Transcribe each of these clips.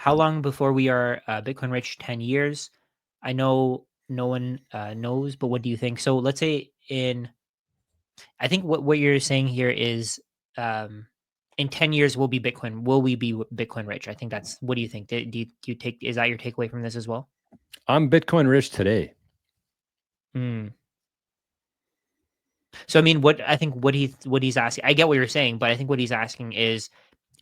how long before we are Bitcoin rich? 10 years. I know no one knows, but what do you think? So let's say I think what you're saying here is in 10 years will we be Bitcoin rich? I think that's, what do you think? Do you take, is that your takeaway from this as well? I'm Bitcoin rich today. Hmm. So I mean, what he's asking, I get what you're saying, but I think what he's asking is,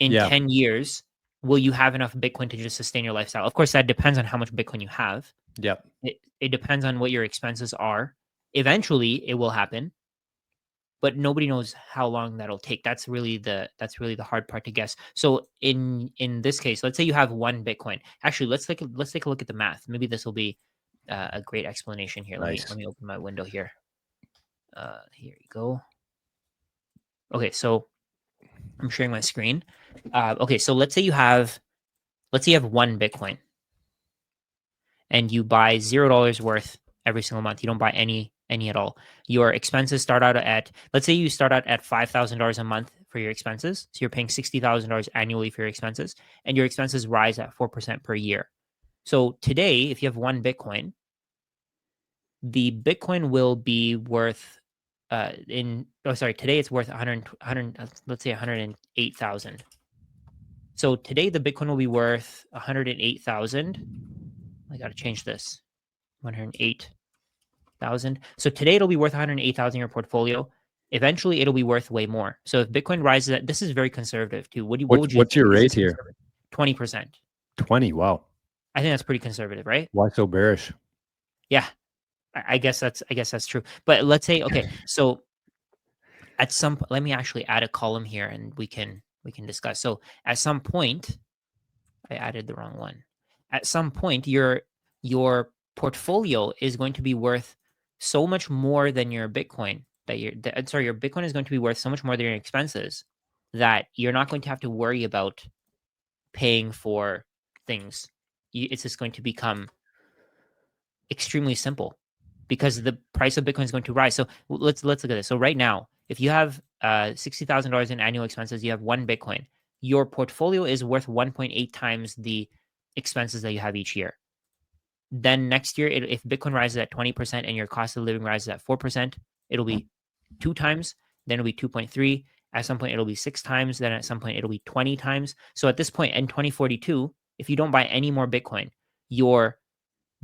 in Yeah. 10 years, will you have enough Bitcoin to just sustain your lifestyle? Of course, that depends on how much Bitcoin you have. Yep. It depends on what your expenses are. Eventually, it will happen, but nobody knows how long that'll take. That's really the hard part to guess. So in this case, let's say you have one Bitcoin. Actually, let's take a look at the math. Maybe this will be a great explanation here. Let me Nice. let me open my window here. Here you go. Okay, so I'm sharing my screen. Okay, so let's say you have one Bitcoin and you buy $0 worth every single month. You don't buy any at all. Your expenses start out at, let's say you start out at $5,000 a month for your expenses. So you're paying $60,000 annually for your expenses, and your expenses rise at 4% per year. So today, if you have one Bitcoin, the Bitcoin will be worth today it's worth 100, let's say 108,000. So today the Bitcoin will be worth 108,000. I got to change this. 108,000. So today it'll be worth 108,000 in your portfolio. Eventually it'll be worth way more. So if Bitcoin rises, this is very conservative too. What would you What's think? your Is rate this here? conservative? 20%. 20. Wow. I think that's pretty conservative, right? Why so bearish? Yeah. I guess that's true. But let's say, okay, so let me actually add a column here and we can discuss. So at some point, I added the wrong one. At some point, your portfolio is going to be worth so much more than your Bitcoin your Bitcoin is going to be worth so much more than your expenses that you're not going to have to worry about paying for things. It's just going to become extremely simple because the price of Bitcoin is going to rise. So let's look at this. So right now, if you have $60,000 in annual expenses, you have one Bitcoin. Your portfolio is worth 1.8 times the expenses that you have each year. Then next year, if Bitcoin rises at 20% and your cost of living rises at 4%, it'll be 2 times. Then it'll be 2.3. At some point, it'll be 6 times. Then at some point, it'll be 20 times. So at this point in 2042, if you don't buy any more Bitcoin, your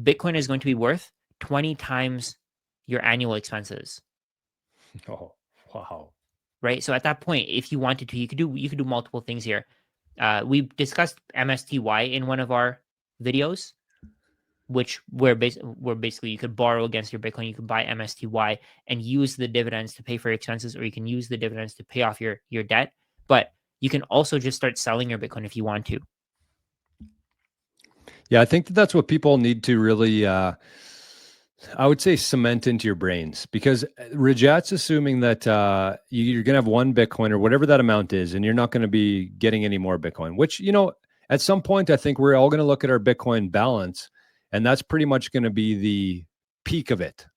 Bitcoin is going to be worth 20 times your annual expenses, Oh, wow. right? So at that point, if you wanted to, you could do multiple things here. We discussed MSTY in one of our videos, which where basically you could borrow against your Bitcoin, you could buy MSTY and use the dividends to pay for your expenses, or you can use the dividends to pay off your debt. But you can also just start selling your Bitcoin if you want to. Yeah, I think that's what people need to really, I would say, cement into your brains, because Rajat's assuming that you're going to have one Bitcoin or whatever that amount is, and you're not going to be getting any more Bitcoin, which, at some point, I think we're all going to look at our Bitcoin balance, and that's pretty much going to be the peak of it,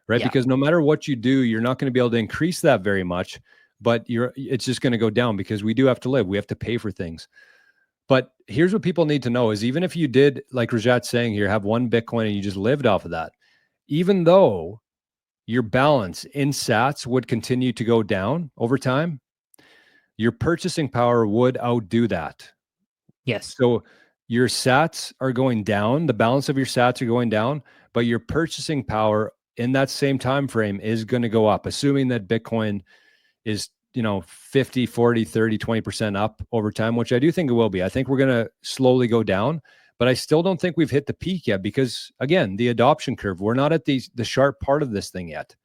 right? Yeah. Because no matter what you do, you're not going to be able to increase that very much, but it's just going to go down because we do have to live. We have to pay for things. But here's what people need to know is, even if you did, like Rajat's saying here, have one Bitcoin and you just lived off of that, even though your balance in sats would continue to go down over time, your purchasing power would outdo that. Yes. So your sats are going down, the balance of your sats are going down, but your purchasing power in that same time frame is going to go up, assuming that Bitcoin is 50, 40, 30, 20% up over time, which I do think it will be. I think we're going to slowly go down, but I still don't think we've hit the peak yet, because again, the adoption curve, we're not at the sharp part of this thing yet.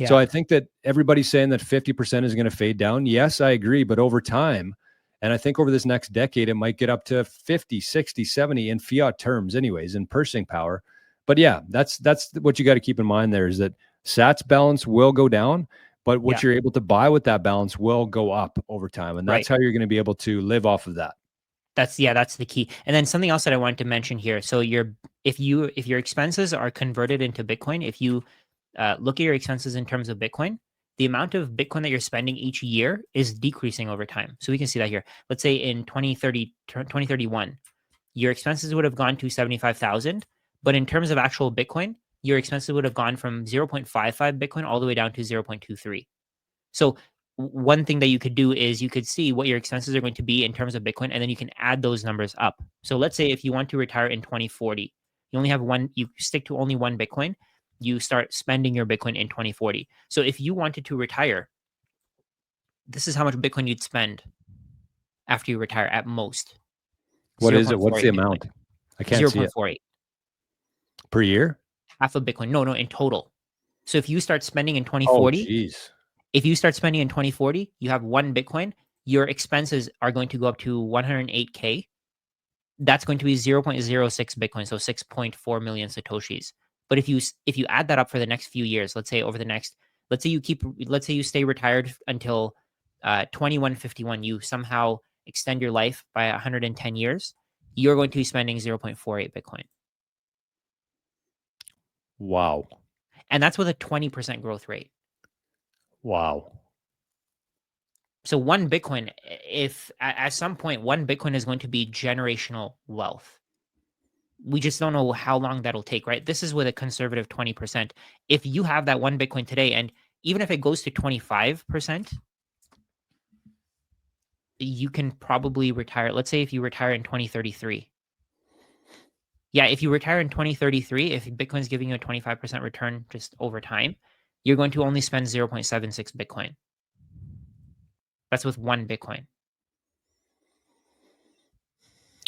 So Yeah. I think that everybody's saying that 50% is going to fade down. Yes, I agree. But over time, and I think over this next decade, it might get up to 50, 60, 70 in fiat terms anyways, in purchasing power. But yeah, that's what you got to keep in mind there, is that sats balance will go down, but what Yeah. you're able to buy with that balance will go up over time. And that's Right. how you're going to be able to live off of that. That's the key. And then something else that I wanted to mention here. So if your expenses are converted into Bitcoin, if you look at your expenses in terms of Bitcoin, the amount of Bitcoin that you're spending each year is decreasing over time. So we can see that here. Let's say in 2031, your expenses would have gone to 75,000. But in terms of actual Bitcoin, your expenses would have gone from 0.55 Bitcoin all the way down to 0.23. So one thing that you could do is you could see what your expenses are going to be in terms of Bitcoin, and then you can add those numbers up. So let's say if you want to retire in 2040, you only have one, you stick to only one Bitcoin, you start spending your Bitcoin in 2040. So if you wanted to retire, this is how much Bitcoin you'd spend after you retire at most. What is it? What's the 0.48 Bitcoin. amount? I can't see it. 0.48. Per year? Half of Bitcoin. No, in total. So if you start spending in Oh, 2040, geez. if you start spending in 2040, you have one Bitcoin, your expenses are going to go up to 108K. That's going to be 0.06 Bitcoin, so 6.4 million Satoshis. But if you add that up for the next few years, let's say over the next, let's say you stay retired until 2151, you somehow extend your life by 110 years, you're going to be spending 0.48 Bitcoin. Wow. And that's with a 20% growth rate. Wow. So one Bitcoin, if at some point one Bitcoin is going to be generational wealth, we just don't know how long that'll take, right? This is with a conservative 20%. If you have that one Bitcoin today, and even if it goes to 25%, you can probably retire. Let's say if you retire in 2033. Yeah, if you retire in 2033, if Bitcoin's giving you a 25% return just over time, you're going to only spend 0.76 Bitcoin. That's with one Bitcoin.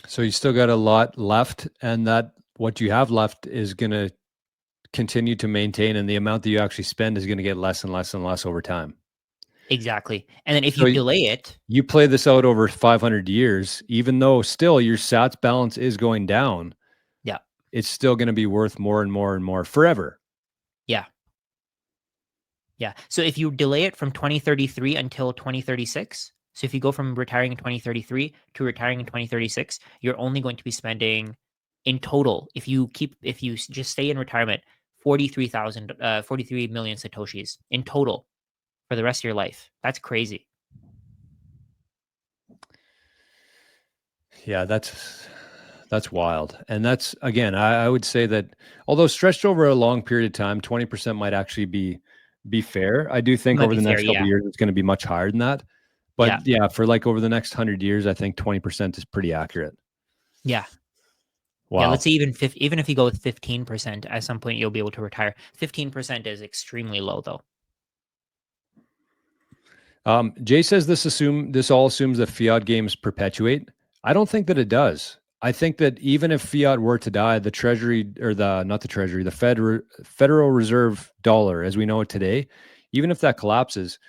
So you still got a lot left, and that what you have left is going to continue to maintain, and the amount that you actually spend is going to get less and less and less over time. Exactly. And then if So you delay it, you play this out over 500 years, even though still your sats balance is going down, yeah, it's still going to be worth more and more and more forever. yeah, yeah. So if you delay it from 2033 until 2036, so if you go from retiring in 2033 to retiring in 2036, you're only going to be spending in total, if you just stay in retirement, 43 million Satoshis in total for the rest of your life. That's crazy. Yeah, that's wild. And that's again, I would say that although stretched over a long period of time, 20% might actually be fair. I do think Might over be the fair. next couple Yeah. of years it's going to be much higher than that. Yeah. But yeah, for like over the next 100 years, I think 20% is pretty accurate. Yeah. Yeah. Let's Wow. say even if you go with 15%, at some point you'll be able to retire. 15% is extremely low though. Jay says this all assumes that fiat games perpetuate. I don't think that it does. I think that even if fiat were to die, the treasury or the not the treasury, the Federal Reserve dollar as we know it today, even if that collapses,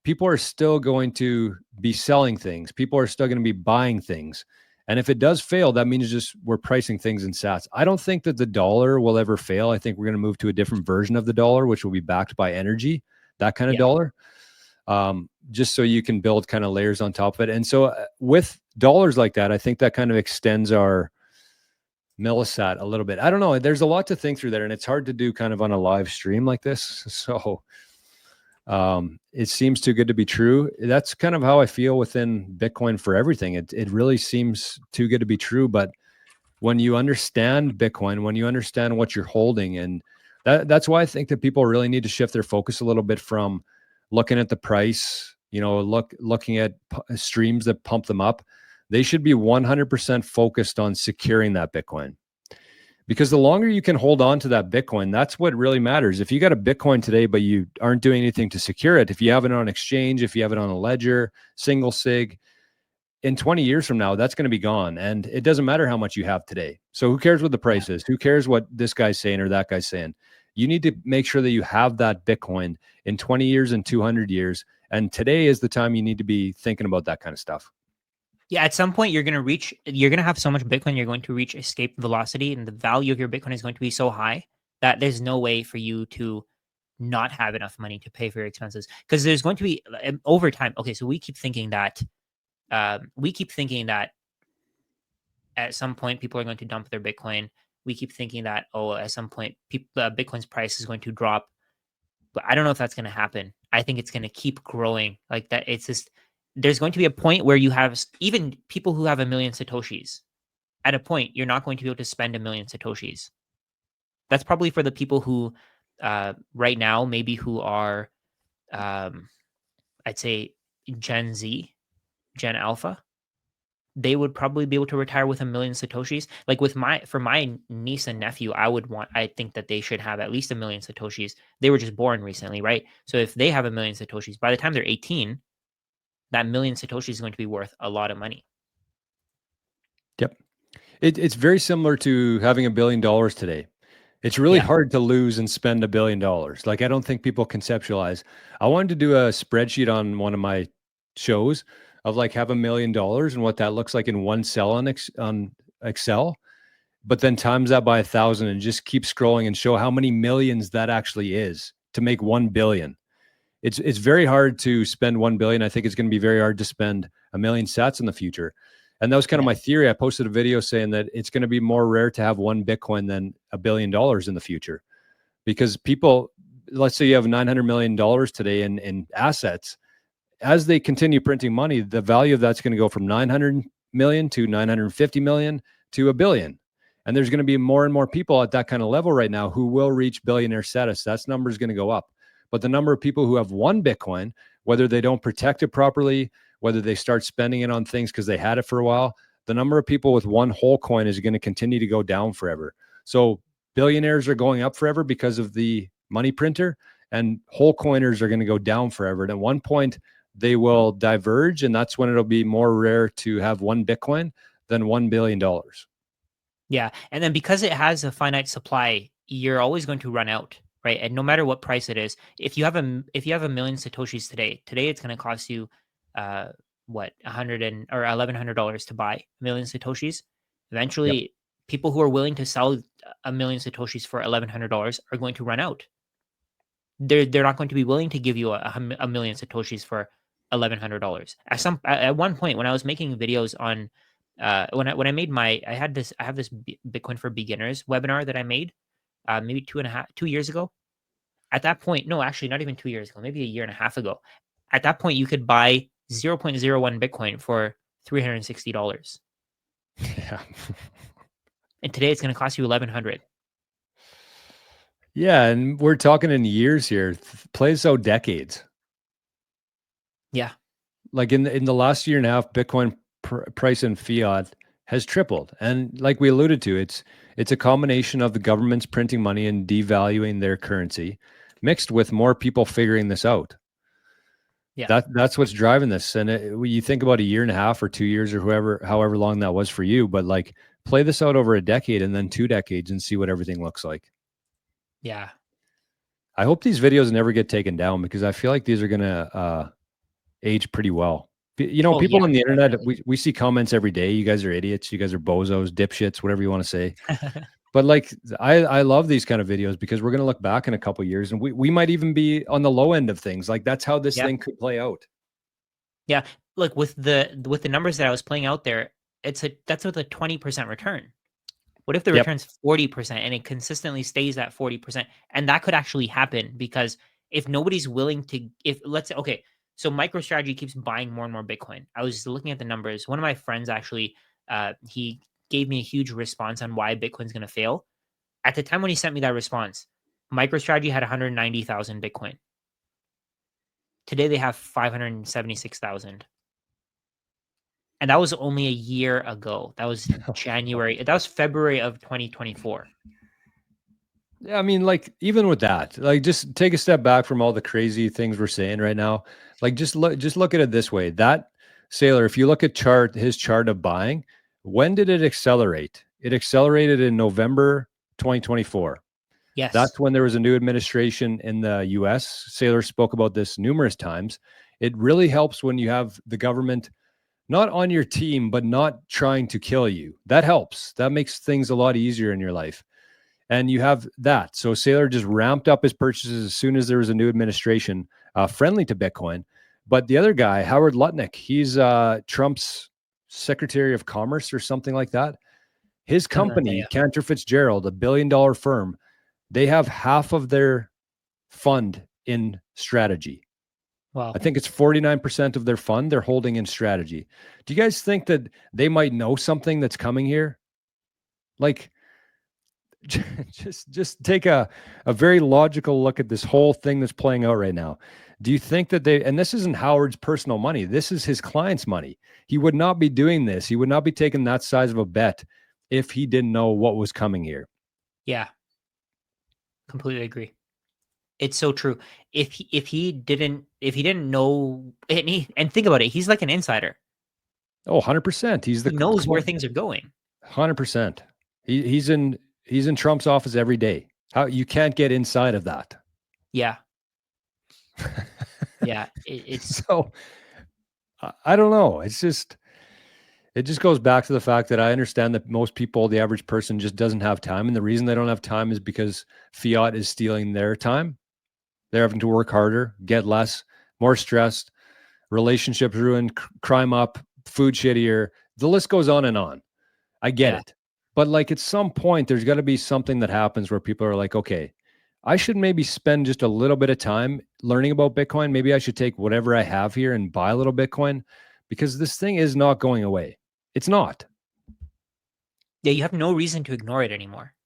people are still going to be selling things. People are still going to be buying things. And if it does fail, that means just we're pricing things in sats. I don't think that the dollar will ever fail. I think we're going to move to a different version of the dollar, which will be backed by energy, that kind of Yeah. dollar. Just so you can build kind of layers on top of it. And so with dollars like that, I think that kind of extends our millisat a little bit. I don't know. There's a lot to think through there, and it's hard to do kind of on a live stream like this. So it seems too good to be true. That's kind of how I feel within Bitcoin for everything. It really seems too good to be true. But when you understand Bitcoin, when you understand what you're holding, and that's why I think that people really need to shift their focus a little bit from looking at the price, looking at streams that pump them up. They should be 100% focused on securing that Bitcoin. Because the longer you can hold on to that Bitcoin, that's what really matters. If you got a Bitcoin today, but you aren't doing anything to secure it, if you have it on exchange, if you have it on a ledger, single sig, in 20 years from now, that's going to be gone. And it doesn't matter how much you have today. So who cares what the price is? Who cares what this guy's saying or that guy's saying? You need to make sure that you have that Bitcoin in 20 years and 200 years. And today is the time you need to be thinking about that kind of stuff. Yeah, at some point you're going to have so much Bitcoin, you're going to reach escape velocity, and the value of your Bitcoin is going to be so high that there's no way for you to not have enough money to pay for your expenses. Because there's going to be over time. Okay, so we keep thinking that at some point people are going to dump their Bitcoin. We keep thinking that at some point Bitcoin's price is going to drop, but I don't know if that's going to happen. I think it's going to keep growing like that. It's just there's going to be a point where you have even people who have 1 million Satoshis at a point, you're not going to be able to spend 1,000,000 Satoshis. That's probably for the people who, right now, maybe who are, um, I'd say Gen Z, Gen Alpha. They would probably be able to retire with 1,000,000 Satoshis. Like with for my niece and nephew, I think that they should have at least 1,000,000 Satoshis. They were just born recently, right? So if they have 1,000,000 Satoshis, by the time they're 18, that 1,000,000 Satoshis is going to be worth a lot of money. Yep. It's very similar to having $1 billion today. It's really Yeah, hard to lose and spend $1 billion. Like, I don't think people conceptualize. I wanted to do a spreadsheet on one of my shows of like have $1 million and what that looks like in one cell on Excel, but then times that by 1,000 and just keep scrolling and show how many millions that actually is to make 1 billion. It's very hard to spend 1 billion. I think it's going to be very hard to spend 1 million sats in the future. And that was kind of yeah, my theory. I posted a video saying that it's going to be more rare to have one Bitcoin than $1 billion in the future, because people, let's say you have $900 million today in assets. As they continue printing money, the value of that's going to go from 900 million to 950 million to a billion. And there's going to be more and more people at that kind of level right now who will reach billionaire status. That number is going to go up. But the number of people who have one Bitcoin, whether they don't protect it properly, whether they start spending it on things because they had it for a while, the number of people with one whole coin is going to continue to go down forever. So billionaires are going up forever because of the money printer, and whole coiners are going to go down forever. And at one point, they will diverge, and that's when it'll be more rare to have one Bitcoin than $1 billion. yeah. And then because it has a finite supply, you're always going to run out, right? And no matter what price it is, if you have 1,000,000 Satoshis today it's going to cost you, uh, what, 100 or $1,100 to buy 1,000,000 Satoshis. Yep. Eventually, people who are willing to sell 1,000,000 Satoshis for $1,100 are going to run out. They're not going to be willing to give you a million Satoshis for $1,100. At one point when I was making videos on, when I made I have this Bitcoin for beginners webinar that I made, maybe 2 years ago. At that point, no, actually not even 2 years ago, maybe a year and a half ago. At that point, you could buy 0.01 Bitcoin for $360, Yeah. and today it's going to cost you 1,100. Yeah. And we're talking in years here. Plays out decades. Yeah, Like in the last year and a half, Bitcoin price in fiat has tripled. And like we alluded to, it's a combination of the government's printing money and devaluing their currency, mixed with more people figuring this out. yeah. That's what's driving this. And you think about a year and a half or 2 years or however long that was for you, but like play this out over a decade and then 2 decades and see what everything looks like. Yeah. I hope these videos never get taken down, because I feel like these are gonna age pretty well. Oh yeah, People on the internet, definitely. we see comments every day. You guys are idiots. You guys are bozos, dipshits, whatever you want to say. But like, I love these kind of videos because we're going to look back in a couple of years and we might even be on the low end of things. Like, that's how this Yeah. thing could play out. Yeah, look, with the numbers that I was playing out there, that's with a 20% return. What if the Yep. return's 40% and it consistently stays at 40%? And that could actually happen because if nobody's willing to, if let's say, okay, so MicroStrategy keeps buying more and more Bitcoin. I was looking at the numbers. One of my friends actually, he gave me a huge response on why Bitcoin's going to fail. At the time when he sent me that response, MicroStrategy had 190,000 Bitcoin. Today they have 576,000. And that was only a year ago. That was February of 2024. Yeah, I mean, like, even with that, like, just take a step back from all the crazy things we're saying right now. Like, just look at it this way. That sailor, if you look at his chart of buying, when did it accelerate? It accelerated in November 2024. Yes. That's when there was a new administration in the US. Sailor spoke about this numerous times. It really helps when you have the government not on your team, but not trying to kill you. That helps. That makes things a lot easier in your life. And you have that. So Saylor just ramped up his purchases as soon as there was a new administration friendly to Bitcoin. But the other guy, Howard Lutnick, he's Trump's Secretary of Commerce or something like that. His Something like that, company, yeah. Cantor Fitzgerald, $1 billion firm, they have half of their fund in strategy. I Wow. think it's 49% of their fund they're holding in strategy. Do you guys think that they might know something that's coming here? Like, just take a very logical look at this whole thing that's playing out right now. Do you think that they, and this isn't Howard's personal money, this is his client's money. He would not be doing this. He would not be taking that size of a bet if he didn't know what was coming here. Yeah, completely agree. It's so true. If he didn't know, and think about it, he's like an insider. Oh, 100%. He's the He knows where things are going. 100%. He's in Trump's office every day. How you can't get inside of that. Yeah. Yeah. It's So I don't know. It just goes back to the fact that I understand that most people, the average person, just doesn't have time. And the reason they don't have time is because fiat is stealing their time. They're having to work harder, get less, more stressed, relationships ruined, crime up, food shittier. The list goes on and on. I get yeah. it. But like at some point, there's got to be something that happens where people are like, okay, I should maybe spend just a little bit of time learning about Bitcoin. Maybe I should take whatever I have here and buy a little Bitcoin because this thing is not going away. It's not. Yeah, you have no reason to ignore it anymore.